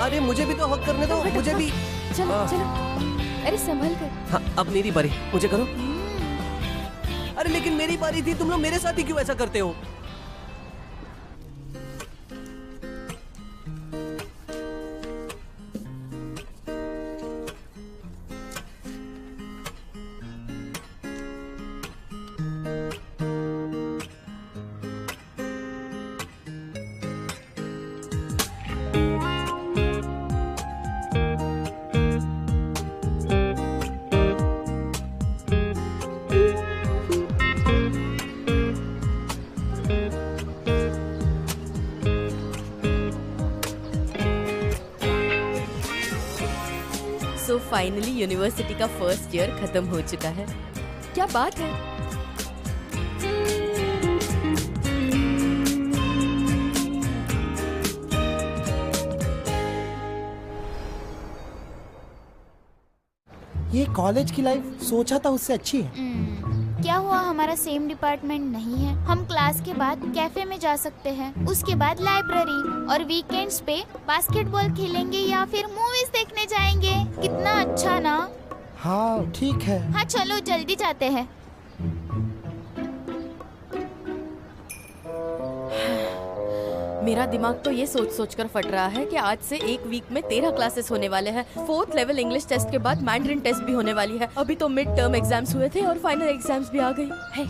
अरे मुझे भी तो हक करने दो, मुझे भी। चलो चलो, अरे संभल कर। हाँ, अब मेरी बारी, मुझे करो। अरे लेकिन मेरी बारी थी, तुम लोग मेरे साथ ही क्यों ऐसा करते हो? सो फाइनली यूनिवर्सिटी का फर्स्ट ईयर खत्म हो चुका है। क्या बात है। ये कॉलेज की लाइफ सोचा था उससे अच्छी है। क्या हुआ, हमारा सेम डिपार्टमेंट नहीं है। हम क्लास के बाद कैफे में जा सकते हैं, उसके बाद लाइब्रेरी, और वीकेंड्स पे बास्केटबॉल खेलेंगे या फिर मूवीज देखने जाएंगे। कितना अच्छा ना। हाँ ठीक है। हाँ चलो जल्दी जाते हैं। मेरा दिमाग तो ये सोच सोच कर फट रहा है कि आज से एक वीक में 13 क्लासेस होने वाले हैं। 4th लेवल इंग्लिश टेस्ट के बाद मैंड्रिन टेस्ट भी होने वाली है। अभी तो मिड टर्म एग्जाम्स हुए थे और फाइनल एग्जाम्स भी आ गई है।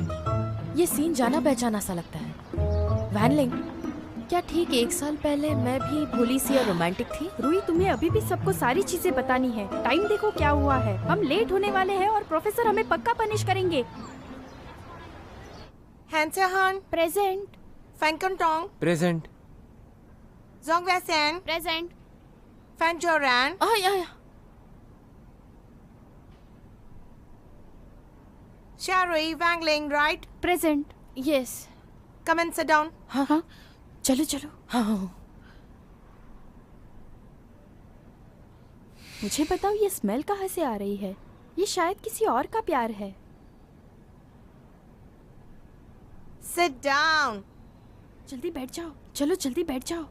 ये सीन जाना पहचाना सा लगता है। वैनलिंग, क्या ठीक 1 साल पहले मैं भी भोली सी और रोमांटिक थी? रूही, तुम्हें अभी भी सबको सारी चीजें बतानी है। टाइम देखो क्या हुआ है, हम लेट होने वाले हैं और प्रोफेसर हमें पक्का पनिश करेंगे। हैंसेहान प्रेजेंट। फैंकनटोंग प्रेजेंट। जोंगवैसेन प्रेजेंट। फैंजोरान या शारुई वैंगलिंग right present. Yes. Come and sit down. हाँ हाँ चलो चलो। हाँ हाँ। मुझे बताओ ये स्मेल कहाँ से आ रही है? ये शायद किसी और का प्यार है। Sit down. जल्दी बैठ जाओ, चलो जल्दी बैठ जाओ।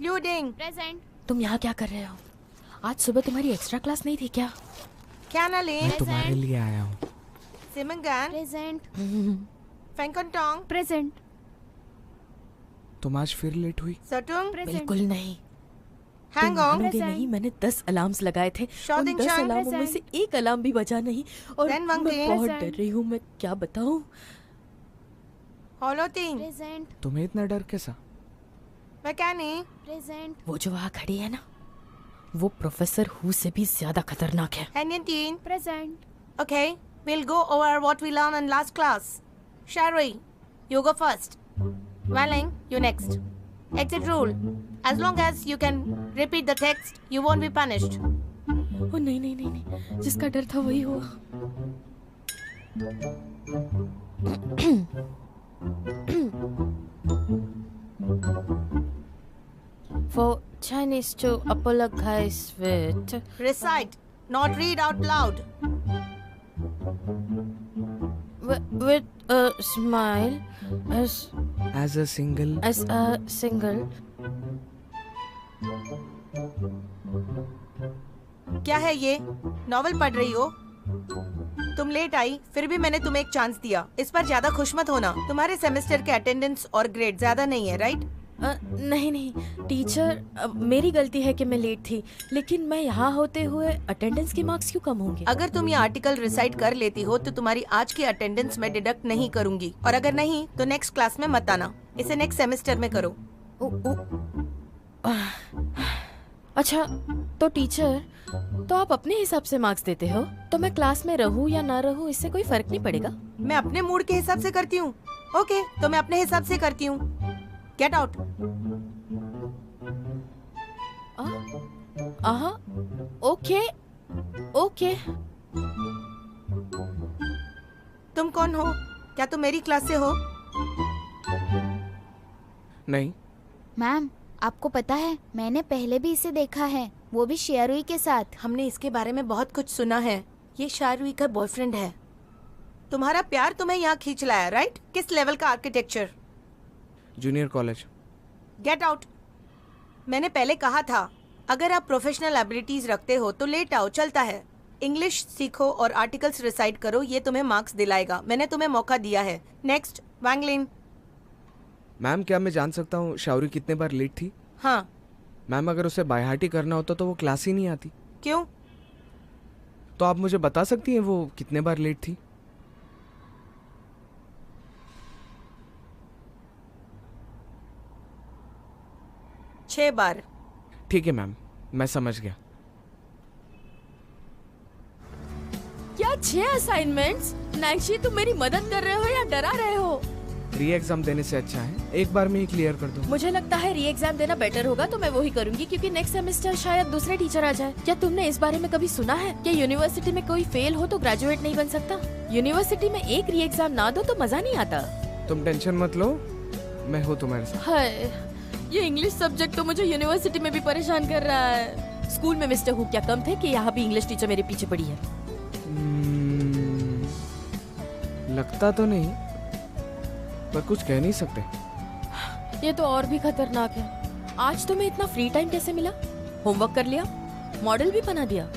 ल्यूडिंग प्रेजेंट। तुम यहाँ क्या कर रहे हो? आज सुबह तुम्हारी एक्स्ट्रा क्लास नहीं थी क्या? कैनालिन मैं तुम्हारे लिए आया हूँ। सिमंगन प्रेजेंट। फैंकनटोंग प्रेजेंट। तुम आज फिर लेट हुई? सटुंग बिल्कुल नहीं। तुम हैंगोंग मानोगे नहीं, मैंने 10 अलार्म्स लगाए थे। उन 10 शॉटिंग अलार्मों में से एक अलार्म भी बजा नहीं और Then मैं Wangting. बहुत डर रही हूँ। मैं क्या बताऊँ? होलोटिंग प्रेजेंट। तुम्हें इतना डर कैसा? मैकेनी प्रेजेंट। वो जो वहाँ खड़ी है ना, वो प्रोफेसर हु से भी ज्यादा खतरनाक है। हैनियंटीन present. Okay, we'll go over what we learned in last class. Sharwi, you go first. Welling, you next. Exit rule. As long as you can repeat the text, you won't be punished. ओ नहीं नहीं नहीं नहीं, जिसका डर था वही हुआ। For Chinese to apologize with Recite, not read out loud. with a smile as As a single. a single. क्या है ये? नॉवेल पढ़ रही हो? तुम लेट आई, फिर भी मैंने तुम्हें एक चांस दिया। इस पर ज्यादा खुश मत होना। तुम्हारे सेमेस्टर के अटेंडेंस और ग्रेड ज्यादा नहीं है, राइट? नहीं नहीं टीचर, मेरी गलती है कि मैं लेट थी, लेकिन मैं यहाँ होते हुए अटेंडेंस के मार्क्स क्यों कम होंगे? अगर तुम ये आर्टिकल रिसाइट कर लेती हो तो तुम्हारी आज की अटेंडेंस में डिडक्ट नहीं करूंगी, और अगर नहीं तो नेक्स्ट क्लास में मत आना। इसे नेक्स्ट सेमेस्टर में करो। अच्छा तो टीचर, तो आप अपने हिसाब से मार्क्स देते हो, तो मैं क्लास में रहूं या ना रहूं इससे कोई फर्क नहीं पड़ेगा? मैं अपने मूड के हिसाब से करती हूँ। ओके, तो मैं अपने हिसाब से करती हूँ। Get out. Okay okay. तुम कौन हो? क्या तुम मेरी क्लास से हो? नहीं। मैम, आपको पता है मैंने पहले भी इसे देखा है, वो भी शारुई के साथ। हमने इसके बारे में बहुत कुछ सुना है। ये शारुई का बॉयफ्रेंड है। तुम्हारा प्यार तुम्हें यहाँ खींच लाया, राइट? किस लेवल का architecture? Junior college. Get out. मैंने पहले कहा था, अगर आप प्रोफेशनल एबिलिटीज रखते हो तो लेट आओ, चलता है। इंग्लिश सीखो और आर्टिकल्स रिसाइट करो, ये तुम्हें मार्क्स दिलाएगा। मैंने तुम्हें मौका दिया है। नेक्स्ट, वैंगलिन। मैम क्या मैं जान सकता हूँ शावरी कितने बार लेट थी? हाँ। मैम अगर उसे बाय हार्ट ही करना होता तो वो क्लास ही नहीं आती। क्यों? तो आप मुझे बता सकती हैं वो कितने बार लेट थी? छह बार। ठीक है मैम, मैं समझ गया। क्या 6 असाइनमेंट्स? नैंसी तुम मेरी मदद कर रहे हो या डरा रहे हो? री एग्जाम देने से अच्छा है एक बार में ही क्लियर कर दो। मुझे लगता है री एग्जाम देना बेटर होगा, तो मैं वही करूंगी क्योंकि नेक्स्ट सेमेस्टर शायद दूसरे टीचर आ जाए। क्या तुमने इस बारे में कभी सुना है कि यूनिवर्सिटी में कोई फेल हो तो ग्रेजुएट नहीं बन सकता? यूनिवर्सिटी में एक री एग्जाम ना दो तो मजा नहीं आता। तुम टेंशन मत लो, मैं हूँ तुम्हारे साथ। हाय, ये इंग्लिश सब्जेक्ट तो मुझे यूनिवर्सिटी में भी परेशान कर रहा है। स्कूल में मिस्टर हु क्या कम थे कि यहाँ भी इंग्लिश टीचर मेरे पीछे पड़ी है। लगता तो नहीं, पर कुछ कह नहीं सकते। ये तो और भी खतरनाक है। आज तुम्हें इतना फ्री टाइम कैसे मिला? होमवर्क कर लिया, मॉडल भी बना दिया।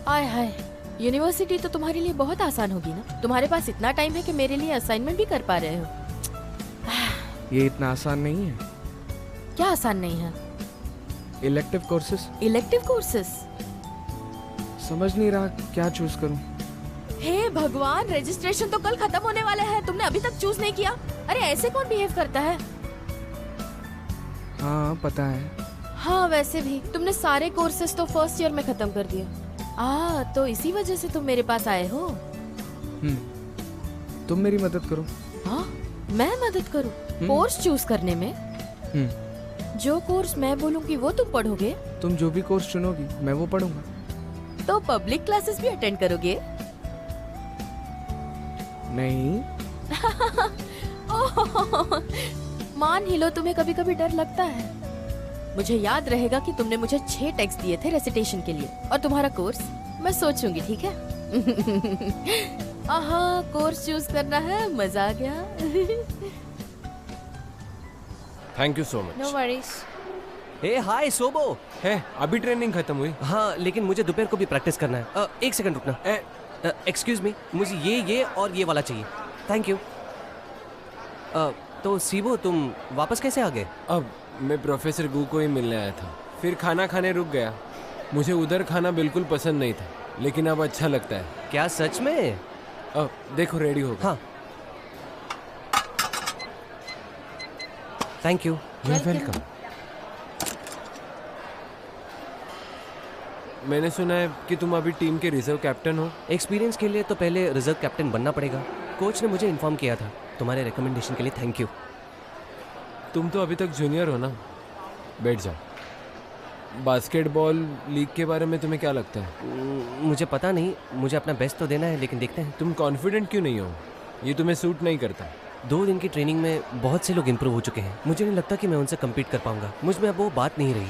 आय हाय, यूनिवर्सिटी तो तुम्हारे लिए बहुत आसान होगी ना। तुम्हारे पास इतना टाइम है कि मेरे लिए असाइनमेंट भी कर पा रहे हो। ये इतना आसान नहीं है। क्या आसान नहीं है? Elective courses. Elective courses? समझ नहीं रहा क्या चूज करूं। हे भगवान, रजिस्ट्रेशन तो कल खत्म होने वाला है, तुमने अभी तक चूज नहीं किया? अरे ऐसे कौन बिहेव करता है? हाँ पता है। हाँ वैसे भी तुमने सारे कोर्सेज तो फर्स्ट ईयर में खत्म कर दिया। तो इसी वजह से तुम मेरे पास आए हो। तुम मेरी मदद करो। हाँ, मैं मदद करूँ कोर्स चूज करने में? जो कोर्स मैं बोलूँगी वो तुम पढ़ोगे? तुम जो भी कोर्स चुनोगी मैं वो पढ़ूंगा। तो पब्लिक क्लासेस भी अटेंड करोगे? नहीं। मान ही लो तुम्हें कभी कभी डर लगता है। मुझे याद रहेगा कि तुमने मुझे 6 टेक्स्ट दिए थे रेसिटेशन के लिए, और तुम्हारा कोर्स मैं सोचूंगी, ठीक है? कोर्स चूज करना है, मजा आ गया। Thank you so much. No worries. Hey hi सोबो। है अभी ट्रेनिंग खत्म हुई? हाँ लेकिन मुझे दोपहर को भी प्रैक्टिस करना है। एक सेकंड रुकना। एक्सक्यूज मी, मुझे ये और ये वाला चाहिए। Thank you. तो सीबो तुम वापस कैसे आ गए? अब मैं प्रोफेसर गू को ही मिलने आया था, फिर खाना खाने रुक गया। मुझे उधर खाना बिल्कुल पसंद नहीं था, लेकिन अब अच्छा लगता है। क्या सच में? अब देखो रेडी हो गया। हाँ थैंक यू। वेलकम। मैंने सुना है कि तुम अभी टीम के रिजर्व कैप्टन हो। एक्सपीरियंस के लिए तो पहले रिजर्व कैप्टन बनना पड़ेगा। कोच ने मुझे इन्फॉर्म किया था। तुम्हारे रिकमेंडेशन के लिए थैंक यू। तुम तो अभी तक जूनियर हो ना, बैठ जाओ। बास्केटबॉल लीग के बारे में तुम्हें क्या लगता है? मुझे पता नहीं, मुझे अपना बेस्ट तो देना है, लेकिन देखते हैं। तुम कॉन्फिडेंट क्यों नहीं हो? ये तुम्हें सूट नहीं करता। 2 दिन की ट्रेनिंग में बहुत से लोग इम्प्रूव हो चुके हैं। मुझे नहीं लगता कि मैं उनसे कम्पीट कर पाऊंगा। मुझ में अब वो बात नहीं रही।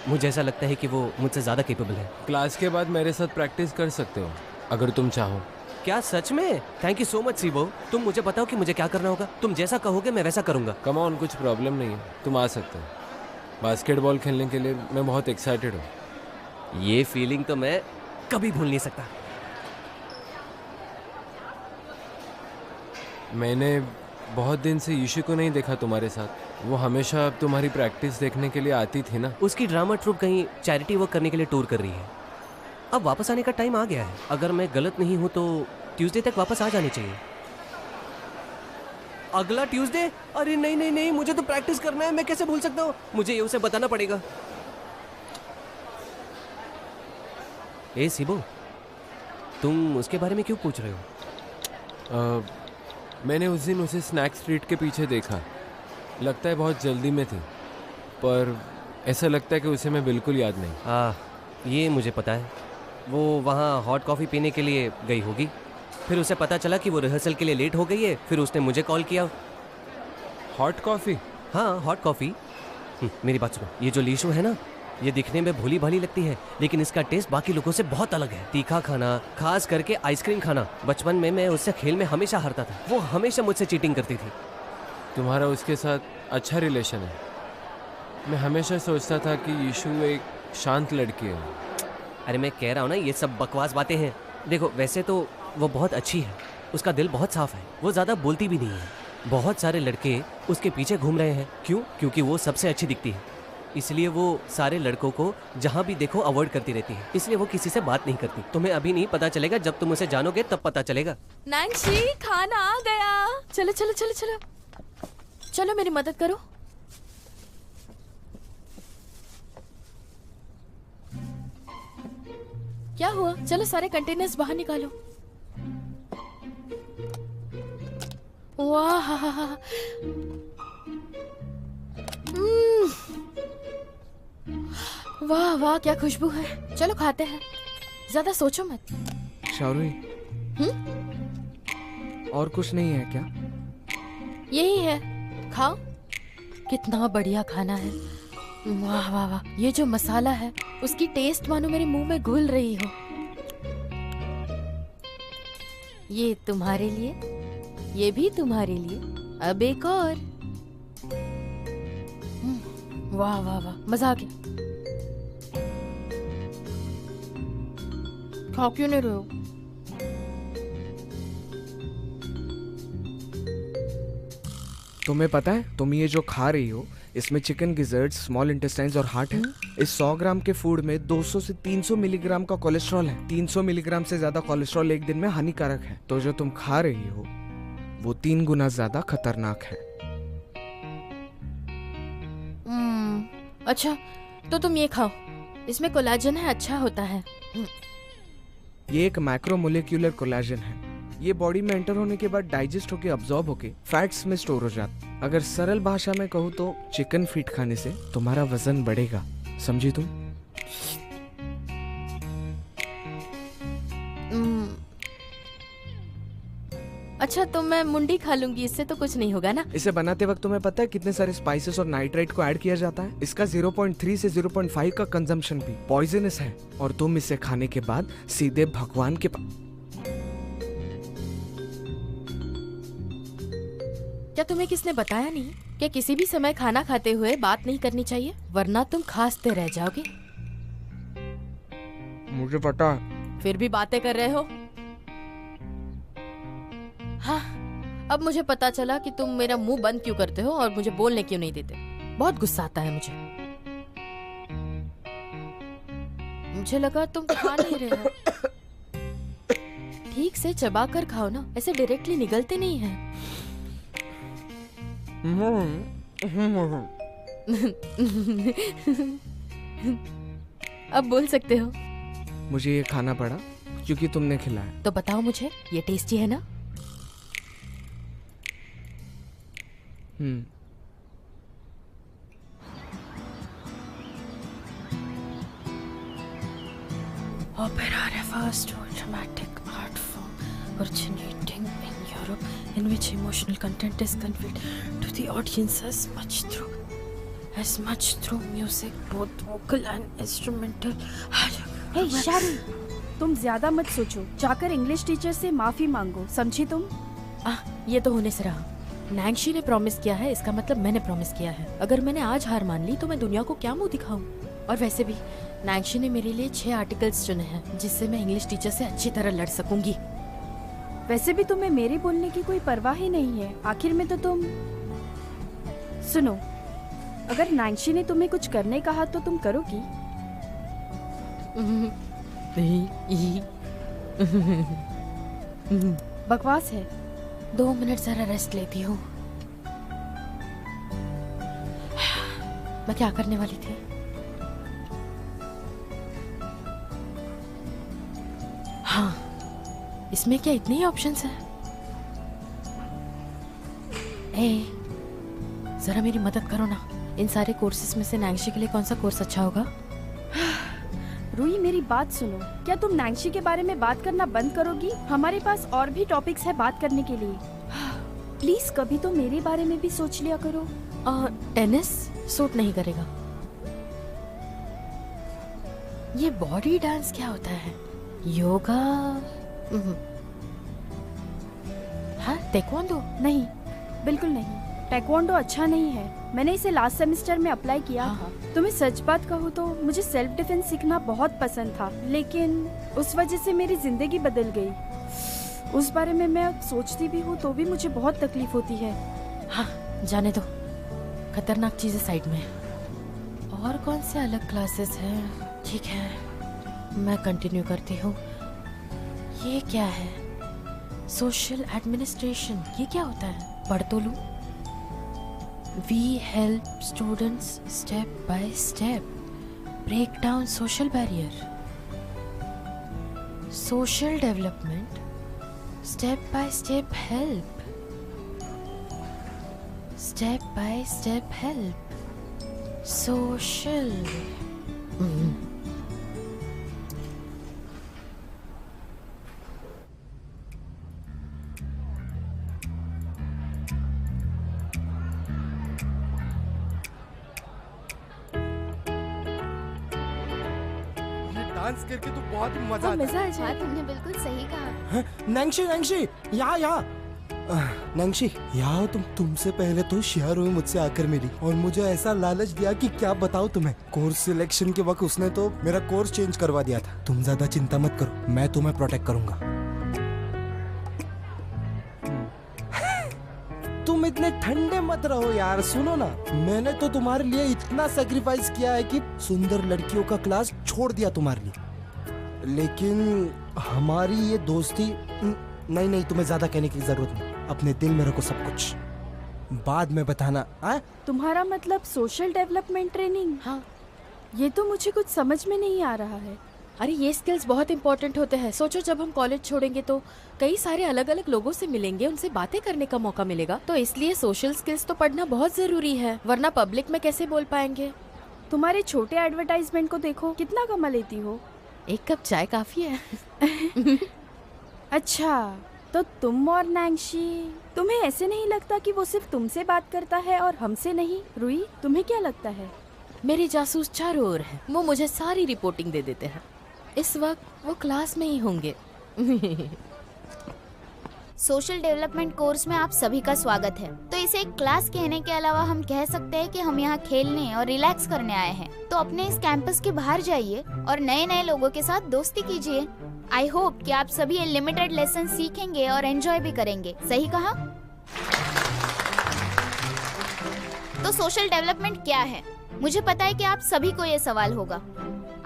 मुझे ऐसा लगता है कि वो मुझसे ज़्यादा कैपेबल है। क्लास के बाद मेरे साथ प्रैक्टिस कर सकते हो अगर तुम चाहो। क्या सच में? Thank you so much SIBO. तुम मुझे बताओ कि मुझे क्या करना होगा। तुम जैसा कहोगे मैं वैसा करूँगा। कम ऑन, कुछ प्रॉब्लम नहीं है, तुम आ सकते हो। बास्केटबॉल खेलने के लिए मैं बहुत एक्साइटेड हूँ। ये फीलिंग तो मैं कभी भूल नहीं सकता। मैंने बहुत दिन से यीशु को नहीं देखा तुम्हारे साथ। वो हमेशा तुम्हारी प्रैक्टिस देखने के लिए आती थी ना। उसकी ड्रामा ट्रूप कहीं चैरिटी वर्क करने के लिए टूर कर रही है। अब वापस आने का टाइम आ गया है। अगर मैं गलत नहीं हूँ तो ट्यूसडे तक वापस आ जाने चाहिए। अगला ट्यूसडे? अरे नहीं नहीं नहीं, मुझे तो प्रैक्टिस करना है। मैं कैसे भूल सकता हूँ? मुझे ये उसे बताना पड़ेगा। ए सिबो, तुम उसके बारे में क्यों पूछ रहे हो? मैंने उस दिन उसे स्नैक स्ट्रीट के पीछे देखा। लगता है बहुत जल्दी में थी, पर ऐसा लगता है कि उसे मैं बिल्कुल याद नहीं। ये मुझे पता है। वो वहाँ हॉट कॉफ़ी पीने के लिए गई होगी। फिर उसे पता चला कि वो रिहर्सल के लिए लेट हो गई है। फिर उसने मुझे कॉल किया। Hot coffee? हाँ हॉट कॉफ़ी। मेरी बात सुनो, ये जो लीशो है ना, ये दिखने में भोली भाली लगती है, लेकिन इसका टेस्ट बाकी लोगों से बहुत अलग है। तीखा खाना, खास करके आइसक्रीम खाना। बचपन में मैं उससे खेल में हमेशा हारता था। वो हमेशा मुझसे चीटिंग करती थी। तुम्हारा उसके साथ अच्छा रिलेशन है? मैं हमेशा सोचता था कि यीशु एक शांत लड़की है। अरे मैं कह रहा हूँ ना, ये सब बकवास बातें हैं। देखो वैसे तो वो बहुत अच्छी है, उसका दिल बहुत साफ है, वो ज़्यादा बोलती भी नहीं है। बहुत सारे लड़के उसके पीछे घूम रहे हैं। क्यों? क्योंकि वो सबसे अच्छी दिखती है, इसलिए वो सारे लड़कों को जहाँ भी देखो अवॉइड करती रहती है, इसलिए वो किसी से बात नहीं करती। तुम्हें अभी नहीं पता चलेगा, जब तुम उसे जानोगे तब पता चलेगा। नैंसी, खाना आ गया। चलो चलो चलो चलो चलो, मेरी मदद करो। क्या हुआ? चलो सारे कंटेनर्स बाहर निकालो। वाह, वाह वाह, क्या खुशबू है। चलो खाते हैं, ज्यादा सोचो मत। शारुई, और कुछ नहीं है क्या? यही है, खाओ। कितना बढ़िया खाना है। वाह वाह वाह, ये जो मसाला है उसकी टेस्ट मानो मेरे मुंह में घुल रही हो। ये तुम्हारे लिए, ये भी तुम्हारे लिए, अब एक और। वाह वाह वाह, मजा आ गया। खा क्यों नहीं रहे हो? तुम्हें पता है, तुम ये जो खा रही हो इसमें चिकन गिजर्ड, स्मॉल इंटेस्टाइन्स और हार्ट है। इस 100 ग्राम के फूड में 200 से 300 मिलीग्राम का कोलेस्ट्रॉल है। 300 मिलीग्राम से ज्यादा कोलेस्ट्रॉल एक दिन में हानिकारक है, तो जो तुम खा रही हो वो 3 गुना ज्यादा खतरनाक है। अच्छा, तो तुम ये खाओ, इसमें कोलाजन है, अच्छा होता है। ये एक मैक्रोमोलेक्यूलर कोलाजन है। ये बॉडी में एंटर होने के बाद डाइजेस्ट होके अब्सॉर्ब होके फैट्स में स्टोर हो जाता। अगर सरल भाषा में कहूँ तो चिकन फीट खाने से तुम्हारा वजन बढ़ेगा, समझी तुम? अच्छा, तो मैं मुंडी खा लूंगी, इससे तो कुछ नहीं होगा ना? इसे बनाते वक्त तुम्हें पता है कितने सारे स्पाइसेस और नाइट्राइट को ऐड किया जाता है? इसका 0.3 से 0.5 का कंजम्पशन भी पॉइजनस है, और तुम इसे खाने के बाद सीधे भगवान के क्या तुम्हें किसने बताया नहीं कि किसी भी समय खाना खाते हुए बात नहीं करनी चाहिए, वरना तुम खांसते रह जाओगे? मुझे पता है। फिर भी बातें कर रहे हो। हाँ, अब मुझे पता चला कि तुम मेरा मुंह बंद क्यों करते हो और मुझे बोलने क्यों नहीं देते। बहुत गुस्सा आता है मुझे। मुझे लगा तुम खा नहीं रहे हो। ठीक से चबा कर खाओ ना, ऐसे डायरेक्टली निगलते नहीं हैं। अब बोल सकते हो। मुझे ये खाना पड़ा क्योंकि तुमने खिलाया। तो बताओ मुझे, ये टेस्टी है ना? Opera refers to a dramatic art form originating in Europe in which emotional content is conveyed to the audience as much through music, both vocal and instrumental. हे शारू, तुम ज्यादा मत सोचो, जाकर इंग्लिश टीचर से माफी मांगो, समझी तुम? ये तो होने से रहा। नैंसी ने प्रॉमिस किया है, इसका मतलब मैंने प्रॉमिस किया है। अगर मैंने आज हार मान ली तो मैं दुनिया को क्या मुंह दिखाऊं? और वैसे भी नैंसी ने मेरे लिए 6 आर्टिकल्स चुने हैं जिससे मैं इंग्लिश टीचर से अच्छी तरह लड़ सकूंगी। वैसे भी तुम्हें मेरे बोलने की कोई परवाह ही नहीं है। आखिर में तो तुम सुनो, अगर नैंसी ने तुम्हें कुछ करने कहा तो तुम करोगी? बकवास है। 2 मिनट जरा रेस्ट लेती हूँ। मैं क्या करने वाली थी? हाँ, इसमें क्या इतने ही ऑप्शंस हैं? जरा मेरी मदद करो ना। इन सारे कोर्सेज में से नैंसी के लिए कौन सा कोर्स अच्छा होगा? रूही, मेरी बात सुनो। क्या तुम नैंसी के बारे में बात करना बंद करोगी? हमारे पास और भी टॉपिक्स है बात करने के लिए। प्लीज कभी तो मेरे बारे में भी सोच लिया करो। टेनिस सूट नहीं करेगा। ये बॉडी डांस क्या होता है? योगा? हाँ, ताइक्वांडो? नहीं, बिल्कुल नहीं। टेक्वांडो अच्छा नहीं है। मैंने इसे लास्ट सेमेस्टर में अप्लाई किया था। तुम्हें सच बात कहूँ तो मुझे सेल्फ डिफेंस सीखना बहुत पसंद था, लेकिन उस वजह से मेरी जिंदगी बदल गई। उस बारे में मैं अब सोचती भी हूँ तो भी मुझे बहुत तकलीफ होती है। हाँ, जाने दो, खतरनाक चीजें साइड में। और कौन से अलग क्लासेस हैं? ठीक है, मैं कंटिन्यू करती हूँ। ये क्या है? सोशल एडमिनिस्ट्रेशन, ये क्या होता है? पढ़ तो लूँ। We help students step by step break down social barrier, social development, step by step help, step by step help, social. Dance करके तो बहुत मजा हाँ, मजा आ हाँ, जाए। तुमने बिल्कुल सही कहा। नैंशी नैंशी यहाँ नैंशी यहाँ हो तुम। तुमसे पहले तो शेयर हुई मुझसे आकर मिली और मुझे ऐसा लालच दिया कि क्या बताऊँ तुम्हें। कोर्स सिलेक्शन के वक्त उसने तो मेरा कोर्स चेंज करवा दिया था। तुम ज्यादा चिंता मत करो, मैं तुम्हें प्रोटेक्ट करूंगा। तुम इतने ठंडे मत रहो यार। सुनो ना, मैंने तो तुम्हारे लिए इतना सेक्रीफाइस किया है कि सुंदर लड़कियों का क्लास छोड़ दिया तुम्हारे लिए, लेकिन हमारी ये दोस्ती नहीं नहीं, तुम्हें ज्यादा कहने की जरूरत नहीं। अपने दिल में रखो सब कुछ, बाद में बताना। तुम्हारा मतलब सोशल डेवलपमेंट ट्रेनिंग? हाँ, ये तो मुझे कुछ समझ में नहीं आ रहा है। अरे ये स्किल्स बहुत इंपॉर्टेंट होते हैं। सोचो, जब हम कॉलेज छोड़ेंगे तो कई सारे अलग अलग लोगों से मिलेंगे, उनसे बातें करने का मौका मिलेगा। तो इसलिए सोशल स्किल्स तो पढ़ना बहुत जरूरी है, वरना पब्लिक में कैसे बोल पाएंगे। तुम्हारे छोटे एडवर्टाइजमेंट को देखो, कितना कमा लेती हो। एक कप चाय काफी है। अच्छा, तो तुम और नैंशी, तुम्हें ऐसे नहीं लगता कि वो सिर्फ तुमसे बात करता है और हमसे नहीं? रुई, तुम्हें क्या लगता है? मेरे जासूस चारों ओर हैं, वो मुझे सारी रिपोर्टिंग दे देते हैं। इस वक्त वो क्लास में ही होंगे। सोशल डेवलपमेंट कोर्स में आप सभी का स्वागत है। तो इसे एक क्लास कहने के अलावा हम कह सकते हैं कि हम यहाँ खेलने और रिलैक्स करने आए हैं। तो अपने इस कैंपस के बाहर जाइए और नए नए लोगों के साथ दोस्ती कीजिए। आई होप कि आप सभी ये लिमिटेड लेसन सीखेंगे और एंजॉय भी करेंगे। सही कहा? तो सोशल डेवलपमेंट क्या है? मुझे पता है कि आप सभी को ये सवाल होगा।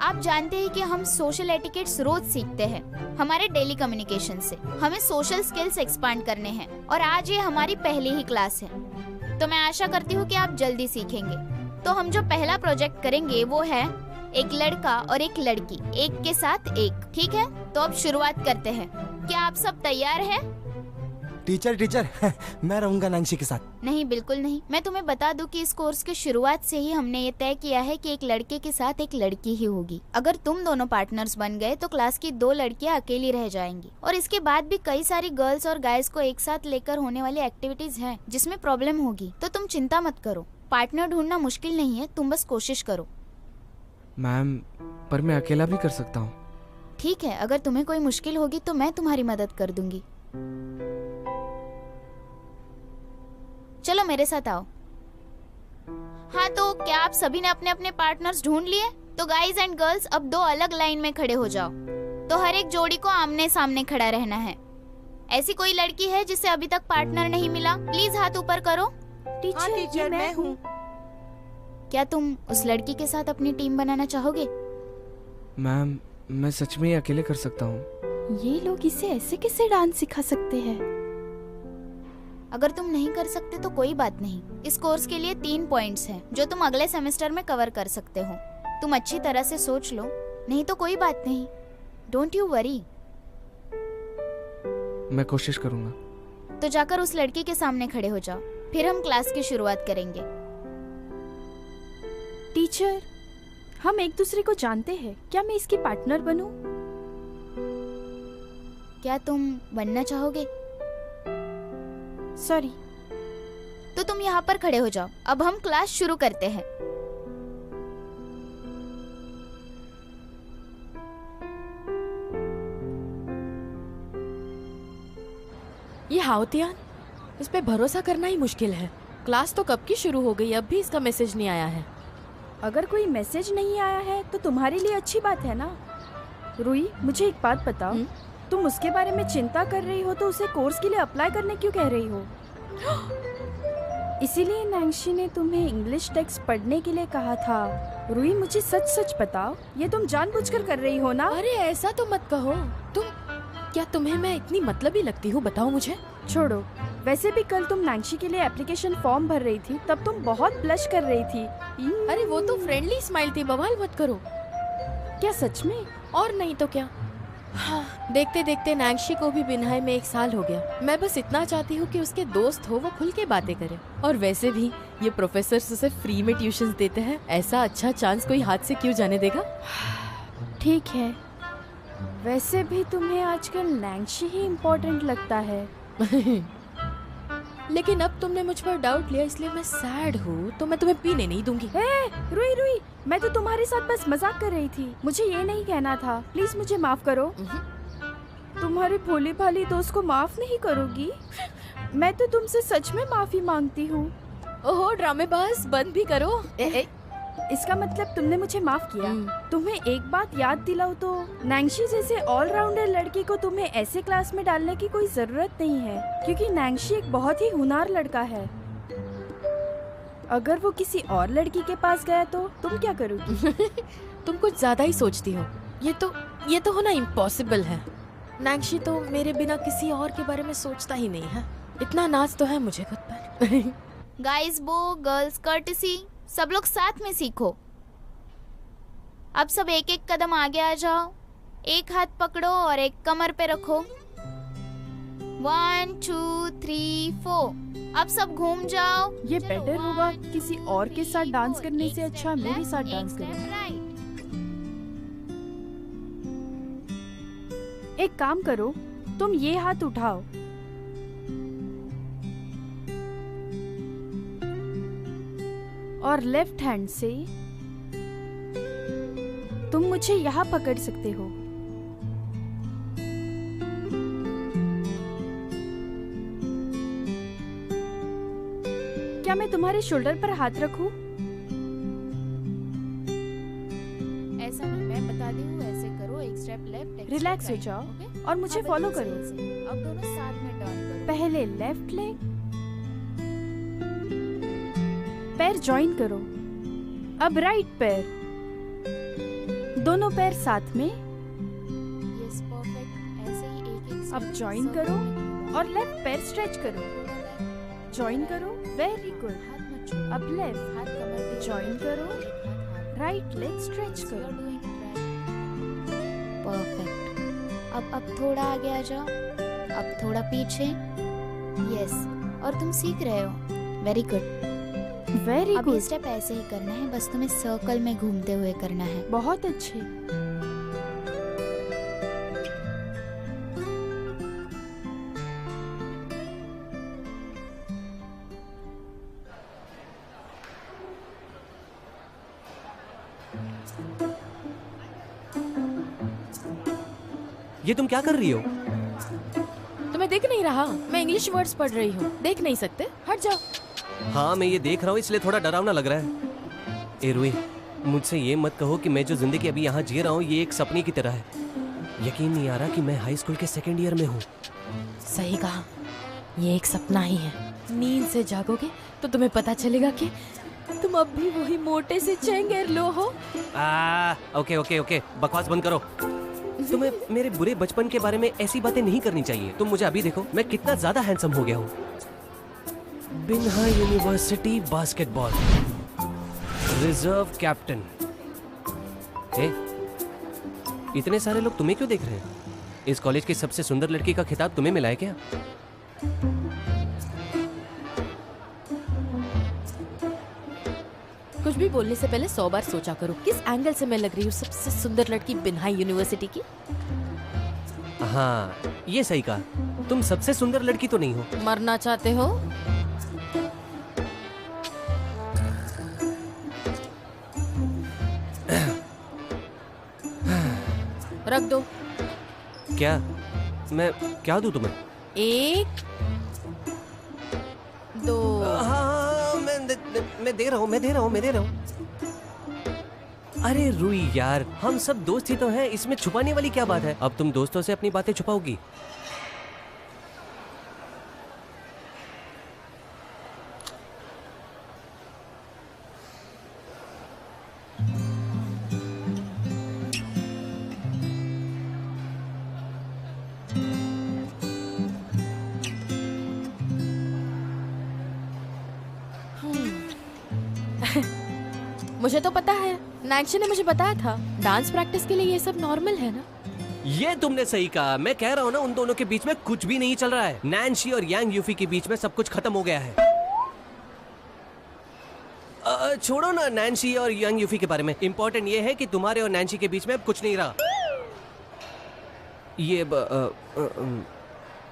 आप जानते हैं कि हम सोशल एटिकेट्स रोज सीखते हैं हमारे डेली कम्युनिकेशन से। हमें सोशल स्किल्स एक्सपांड करने हैं और आज ये हमारी पहली ही क्लास है। तो मैं आशा करती हूँ कि आप जल्दी सीखेंगे। तो हम जो पहला प्रोजेक्ट करेंगे वो है एक लड़का और एक लड़की, एक के साथ एक। ठीक है, तो अब शुरुआत करते हैं। क्या आप सब तैयार हैं? टीचर मैं रहूंगा नैंशी के साथ। नहीं, बिल्कुल नहीं। मैं तुम्हें बता दूं कि इस कोर्स के शुरुआत से ही हमने ये तय किया है कि एक लड़के के साथ एक लड़की ही होगी। अगर तुम दोनों पार्टनर्स बन गए तो क्लास की 2 लड़कियां अकेली रह जाएंगी। और इसके बाद भी कई सारी गर्ल्स और गाइज को एक साथ लेकर होने वाली एक्टिविटीज हैं जिसमें प्रॉब्लम होगी। तो तुम चिंता मत करो, पार्टनर ढूंढना मुश्किल नहीं है, तुम बस कोशिश करो। मैम, पर मैं अकेला भी कर सकता हूँ। ठीक है, अगर तुम्हें कोई मुश्किल होगी तो मैं तुम्हारी मदद कर दूंगी। चलो मेरे साथ आओ। हाँ, तो क्या आप सभी ने अपने अपने पार्टनर्स ढूंढ लिए? तो गाइज एंड गर्ल्स अब 2 अलग लाइन में खड़े हो जाओ। तो हर एक जोड़ी को आमने सामने खड़ा रहना है। ऐसी कोई लड़की है जिसे अभी तक पार्टनर नहीं मिला? प्लीज हाथ ऊपर करो। टीचर, मैं हूँ। क्या तुम उस लड़की के साथ अपनी टीम बनाना चाहोगे? मैम, मैं सच में ये अकेले कर सकता हूँ। ये लोग इसे ऐसे कैसे डांस सिखा सकते हैं? अगर तुम नहीं कर सकते तो कोई बात नहीं। इस कोर्स के लिए 3 पॉइंट्स हैं जो तुम अगले सेमेस्टर में कवर कर सकते हो। तुम अच्छी तरह से सोच लो, नहीं तो कोई बात नहीं। Don't you worry. मैं कोशिश करूंगा। तो जाकर उस लड़की के सामने खड़े हो जाओ, फिर हम क्लास की शुरुआत करेंगे। टीचर, हम एक दूसरे को जानते हैं, क्या मैं इसकी पार्टनर बनूं? क्या तुम बनना चाहोगे? सॉरी। तो तुम यहाँ पर खड़े हो जाओ। अब हम क्लास शुरू करते हैं। ये हाउतियान, इस पे भरोसा करना ही मुश्किल है। क्लास तो कब की शुरू हो गई, अब भी इसका मैसेज नहीं आया है। अगर कोई मैसेज नहीं आया है तो तुम्हारे लिए अच्छी बात है ना। रूही, मुझे एक बात बताओ, तुम उसके बारे में चिंता कर रही हो तो उसे कोर्स के लिए अप्लाई करने क्यों कह रही हो? इसीलिए नैंशी ने तुम्हें इंग्लिश टेक्स्ट पढ़ने के लिए कहा था। रूही, मुझे सच सच बताओ, ये तुम जानबूझकर कर रही हो ना? अरे ऐसा तो मत कहो। क्या तुम्हें मैं इतनी मतलबी लगती हूँ, बताओ मुझे। छोड़ो, वैसे भी कल तुम नैंशी के लिए एप्लीकेशन फॉर्म भर रही थी, तब तुम बहुत ब्लश कर रही थी। अरे वो तो फ्रेंडली स्माइल थी, बवाल मत करो। क्या सच में? और नहीं तो क्या। हाँ, देखते देखते नैंशी को भी बिन्हाई में 1 साल हो गया। मैं बस इतना चाहती हूँ कि उसके दोस्त हो, वो खुल के बातें करे। और वैसे भी ये प्रोफेसर उसे फ्री में ट्यूशंस देते हैं, ऐसा अच्छा चांस कोई हाथ से क्यों जाने देगा। ठीक है, वैसे भी तुम्हें आजकल नैंशी ही इम्पोर्टेंट लगता है। लेकिन अब तुमने मुझ पर डाउट लिया, इसलिए मैं सैड हूँ, तो मैं तुम्हें पीने नहीं दूंगी। रूही रूही, मैं तो तुम्हारे साथ बस मजाक कर रही थी, मुझे ये नहीं कहना था। प्लीज मुझे माफ करो। तुम्हारी भोली भाली दोस्त को माफ नहीं करोगी? मैं तो तुमसे सच में माफी मांगती हूँ। ओहो ड्रामेबाज, बंद भी करो। इसका मतलब तुमने मुझे माफ किया। तुम्हें एक बात याद दिलाऊं तो नैंशी जैसे ऑलराउंडर लड़की को तुम्हें ऐसे क्लास में डालने की कोई जरूरत नहीं है, क्योंकि नैंशी एक बहुत ही होनहार लड़का है। अगर वो किसी और लड़की के पास गया तो तुम क्या करोगी? तुम कुछ ज्यादा ही सोचती हो। ये तो होना इम्पॉसिबल है। नैंशी तो मेरे बिना किसी और के बारे में सोचता ही नहीं है। इतना नाज तो है मुझे खुद पर। गाइस वो गर्ल्स कर्टेसी, सब लोग साथ में सीखो। अब सब एक एक कदम आगे आ जाओ, एक हाथ पकड़ो और एक कमर पे रखो। 1 2 3 4। अब सब घूम जाओ। ये बेटर होगा किसी और के साथ डांस करने से अच्छा मेरे साथ डांस करो। एक काम करो, तुम ये हाथ उठाओ और लेफ्ट हैंड से तुम मुझे यहाँ पकड़ सकते हो। क्या मैं तुम्हारे शोल्डर पर हाथ रखूं? ऐसा नहीं, मैं बता दी हूँ, ऐसे करो। एक स्टेप लेफ्ट, रिलैक्स हो जाओ और मुझे फॉलो करो। अब दोनों साथ में टर्न करो। पहले लेफ्ट लेग, पैर जॉइन करो। अब राइट पैर, दोनों पैर साथ में। यस परफेक्ट, ऐसे ही एक-एक। अब जॉइन करो और लेफ्ट पैर स्ट्रेच करो। जॉइन करो, वेरी गुड। अब लेफ्ट हाथ कमर पे जॉइन करो, राइट लेग स्ट्रेच करो। परफेक्ट। अब थोड़ा आगे आ जाओ, अब थोड़ा पीछे। यस, और तुम सीख रहे हो। वेरी गुड, वेरी अब गुड। ये स्टेप ऐसे ही करना है, बस तुम्हें सर्कल में घूमते हुए करना है। बहुत अच्छे। ये तुम क्या कर रही हो? तुम्हें दिख नहीं रहा? मैं इंग्लिश वर्ड्स पढ़ रही हूँ, देख नहीं सकते? हट जाओ। हाँ मैं ये देख रहा हूँ, इसलिए थोड़ा डरावना लग रहा है। ए रूही, मुझसे ये मत कहो कि मैं जो जिंदगी अभी यहाँ जी रहा हूँ ये एक सपने की तरह है। यकीन नहीं आ रहा कि मैं हाई स्कूल के 2nd ईयर में हूँ। सही कहा, ये एक सपना ही है। नींद से जागोगे तो तुम्हें पता चलेगा कि तुम अब भी वही मोटे से चेंगेरलो हो। ओके ओके ओके, बकवास बंद करो। तुम्हें मेरे बुरे बचपन के बारे में ऐसी बातें नहीं करनी चाहिए। तुम मुझे अभी देखो, मैं कितना ज्यादा हैंडसम हो गया हूँ। Binha university basketball reserve captain. इतने सारे लोग तुम्हें क्यों देख रहे हैं? इस कॉलेज की सबसे सुंदर लड़की का खिताब तुम्हें मिला है क्या? कुछ भी बोलने से पहले 100 बार सोचा करो, किस एंगल से मैं लग रही हूँ सबसे सुंदर लड़की बिन्हाई यूनिवर्सिटी की। हाँ ये सही कहा, तुम सबसे सुंदर लड़की तो नहीं हो। मरना चाहते हो? रख दो। क्या? मैं क्या दूं तुम्हें? 1 2। हाँ मैं दे रहा हूँ। अरे रूही यार, हम सब दोस्त ही तो हैं, इसमें छुपाने वाली क्या बात है? अब तुम दोस्तों से अपनी बातें छुपाओगी? मुझे तो पता है, नैन्सी ने मुझे बताया था, डांस प्रैक्टिस के लिए ये सब नॉर्मल है ना। ये तुमने सही कहा। मैं कह रहा हूँ ना, उन दोनों के बीच में कुछ भी नहीं चल रहा है। नैन्सी और यांग यूफी के बीच में सब कुछ खत्म हो गया है। छोड़ो ना नैन्सी और यांग यूफी के बारे में। इम्पोर्टेंट ये है कि तुम्हारे और नैन्सी के बीच में अब कुछ नहीं रहा।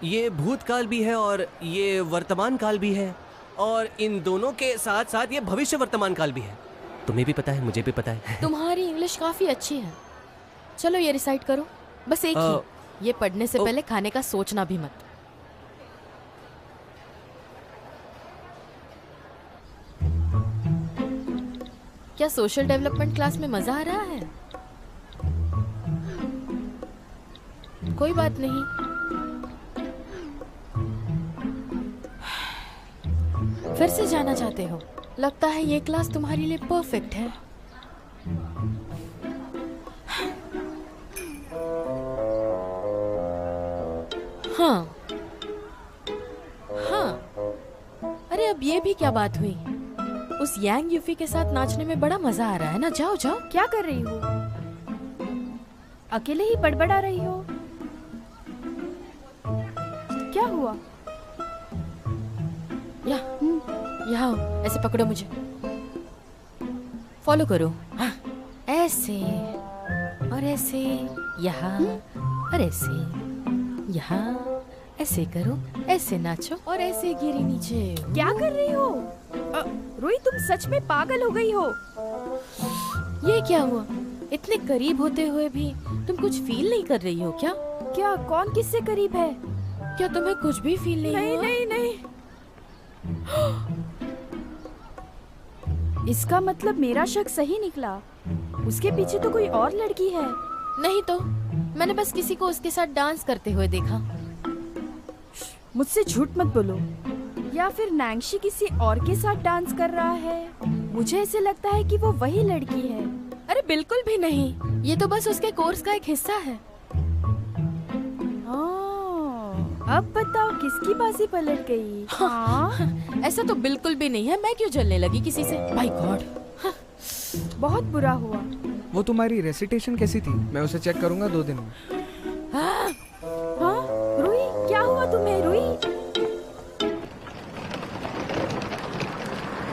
ये भूतकाल भी है और ये वर्तमान काल भी है, और इन दोनों के साथ साथ ये भविष्य वर्तमान काल भी है। तुम्हें भी पता है, मुझे भी पता है। तुम्हारी इंग्लिश काफी अच्छी है। चलो ये रिसाइट करो, बस एक ही। ये पढ़ने से पहले खाने का सोचना भी मत। क्या सोशल डेवलपमेंट क्लास में मजा आ रहा है? कोई बात नहीं। फिर से जाना चाहते हो? लगता है ये क्लास तुम्हारे लिए परफेक्ट है। हाँ हाँ, अरे अब ये भी क्या बात हुई? उस यांग यूफी के साथ नाचने में बड़ा मजा आ रहा है ना। जाओ जाओ। क्या कर रही हो? अकेले ही बड़बड़ा रही हो? क्या हुआ? यहाँ ऐसे पकड़ो मुझे, फॉलो करो। हाँ, ऐसे और ऐसे, यहाँ और ऐसे, यहाँ ऐसे करो, ऐसे नाचो और ऐसे गिरी नीचे। क्या कर रही हो? रोई, तुम सच में पागल हो गई हो। ये क्या हुआ? इतने करीब होते हुए भी तुम कुछ फील नहीं कर रही हो क्या? क्या? कौन किससे करीब है? क्या तुम्हें कुछ भी फील नहीं हुआ? नहीं। इसका मतलब मेरा शक सही निकला। उसके पीछे तो कोई और लड़की है। नहीं तो, मैंने बस किसी को उसके साथ डांस करते हुए देखा। मुझसे झूठ मत बोलो। या फिर नैन्सी किसी और के साथ डांस कर रहा है? मुझे ऐसे लगता है कि वो वही लड़की है। अरे बिल्कुल भी नहीं, ये तो बस उसके कोर्स का एक हिस्सा है। अब बताओ किसकी बाजी पलट गई? हाँ? ऐसा तो बिल्कुल भी नहीं है। मैं क्यों जलने लगी किसी से? माय गॉड, बहुत बुरा हुआ। वो तुम्हारी रेसिटेशन कैसी थी? मैं उसे चेक करूंगा 2 दिन में। हाँ? रूही, क्या हुआ तुम्हें? रूही,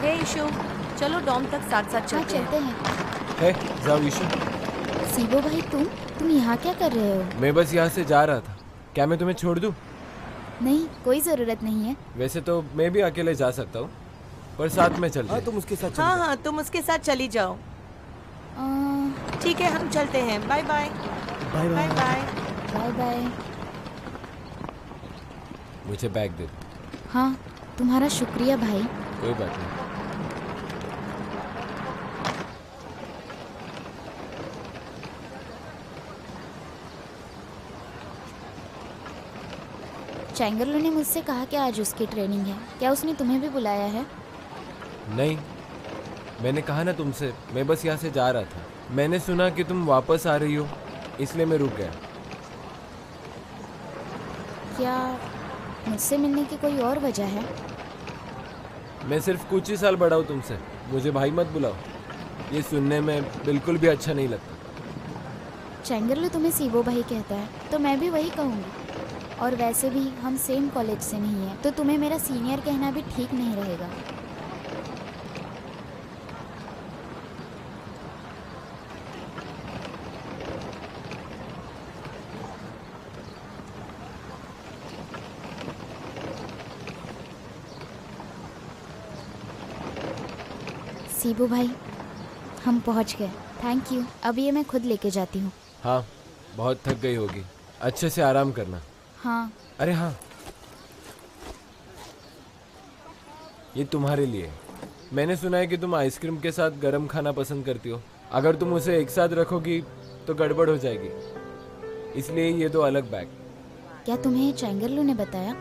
हे ईशु, चलो डॉम तक साथ साथ हाँ, चलते हैं। हैं। जाओ ईशु। सीबो भाई, तुम यहाँ क्या कर रहे हो? मैं बस यहाँ से जा रहा था। क्या मैं तुम्हें छोड़ दूँ? नहीं, कोई जरूरत नहीं है। वैसे तो मैं भी अकेले जा सकता हूँ, पर साथ में चलते हैं। तुम उसके साथ चली हाँ, तुम उसके साथ चली जाओ। ठीक है, हम चलते हैं। Bye bye. Bye bye bye. Bye bye. मुझे बैग दे दो। हाँ, तुम्हारा शुक्रिया भाई। कोई बात नहीं। चैंगरलो ने मुझसे कहा कि आज उसकी ट्रेनिंग है। क्या उसने तुम्हें भी बुलाया है? नहीं, मैंने कहा ना तुमसे, मैं बस यहाँ से जा रहा था। मैंने सुना कि तुम वापस आ रही हो, इसलिए मैं रुक गया। क्या मुझसे मिलने की कोई और वजह है? मैं सिर्फ कुछ ही साल बड़ा हूँ तुमसे। मुझे भाई मत बुलाओ, ये सुनने में बिल्कुल भी अच्छा नहीं लगता। चैंगरलो तुम्हें सीबो भाई कहता है, तो मैं भी वही कहूँगी। और वैसे भी हम सेम कॉलेज से नहीं हैं, तो तुम्हें मेरा सीनियर कहना भी ठीक नहीं रहेगा। सीबू भाई, हम पहुंच गए। Thank you. अब ये मैं खुद लेके जाती हूँ। हाँ, बहुत थक गई होगी, अच्छे से आराम करना। हाँ। अरे हाँ, ये तुम्हारे लिए। मैंने सुना है कि तुम आइसक्रीम के साथ गरम खाना पसंद करती हो। अगर तुम उसे एक साथ रखोगी तो गड़बड़ हो जाएगी, इसलिए ये दो अलग बैग। क्या तुम्हें चैंगरलू ने बताया?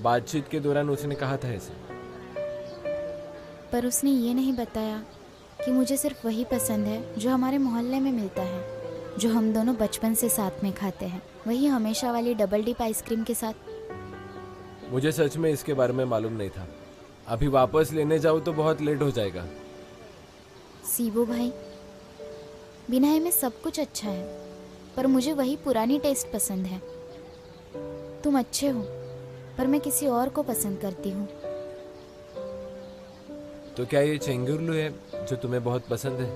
बातचीत के दौरान उसने कहा था ऐसे। पर उसने ये नहीं बताया कि मुझे सिर्फ वही पसंद है जो हमारे मोहल्ले में मिलता है, जो हम दोनों बचपन से साथ में खाते हैं, वही हमेशा वाली डबल डिप आइसक्रीम के साथ। मुझे सच में इसके बारे में मालूम नहीं था। अभी वापस लेने जाऊँ तो बहुत लेट हो जाएगा। सीबो भाई, बिनाई में सब कुछ अच्छा है, पर मुझे वही पुरानी टेस्ट पसंद है। तुम अच्छे हो, पर मैं किसी और को पसंद करती हूँ। तो क्या ये चेंगुरलू है जो तुम्हें बहुत पसंद है?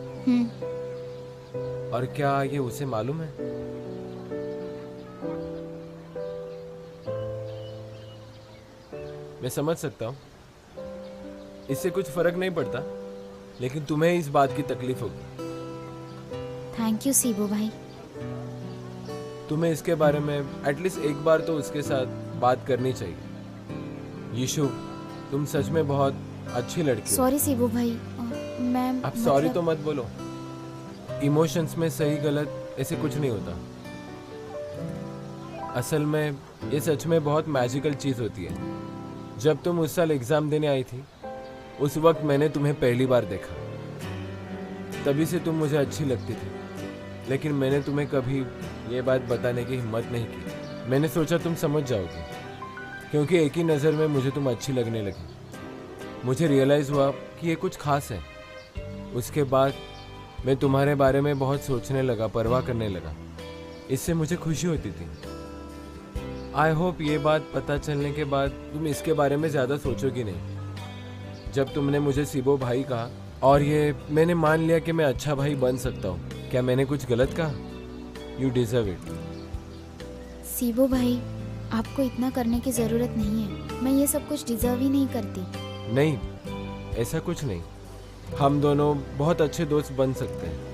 और क्या ये उसे मालूम है? मैं समझ सकता हूँ, इससे कुछ फर्क नहीं पड़ता, लेकिन तुम्हें इस बात की तकलीफ होगी। थैंक यू सीबो भाई। तुम्हें इसके बारे में एटलीस्ट एक बार तो उसके साथ बात करनी चाहिए। यीशु, तुम सच में बहुत अच्छी लड़की हो। सॉरी सीबो भाई, मैं अब सॉरी तो मत बोलो। इमोशंस में सही गलत ऐसे कुछ नहीं होता। असल में ये सच में बहुत मैजिकल चीज़ होती है। जब तुम उस साल एग्ज़ाम देने आई थी, उस वक्त मैंने तुम्हें पहली बार देखा। तभी से तुम मुझे अच्छी लगती थी, लेकिन मैंने तुम्हें कभी ये बात बताने की हिम्मत नहीं की। मैंने सोचा तुम समझ जाओगी, क्योंकि एक ही नज़र में मुझे तुम अच्छी लगने लगी। मुझे रियलाइज़ हुआ कि ये कुछ खास है। उसके बाद मैं तुम्हारे बारे में बहुत सोचने लगा, परवाह करने लगा। इससे मुझे खुशी होती थी। आई होप ये बात पता चलने के बाद तुम इसके बारे में ज़्यादा सोचोगी नहीं। जब तुमने मुझे सीबो भाई कहा और ये मैंने मान लिया कि मैं अच्छा भाई बन सकता हूँ, क्या मैंने कुछ गलत कहा? You deserve it. सीबो भाई, आपको इतना करने की ज़रूरत नहीं है। मैं ये सब कुछ डिजर्व ही नहीं करती। नहीं, ऐसा कुछ नहीं। हम दोनों बहुत अच्छे दोस्त बन सकते हैं।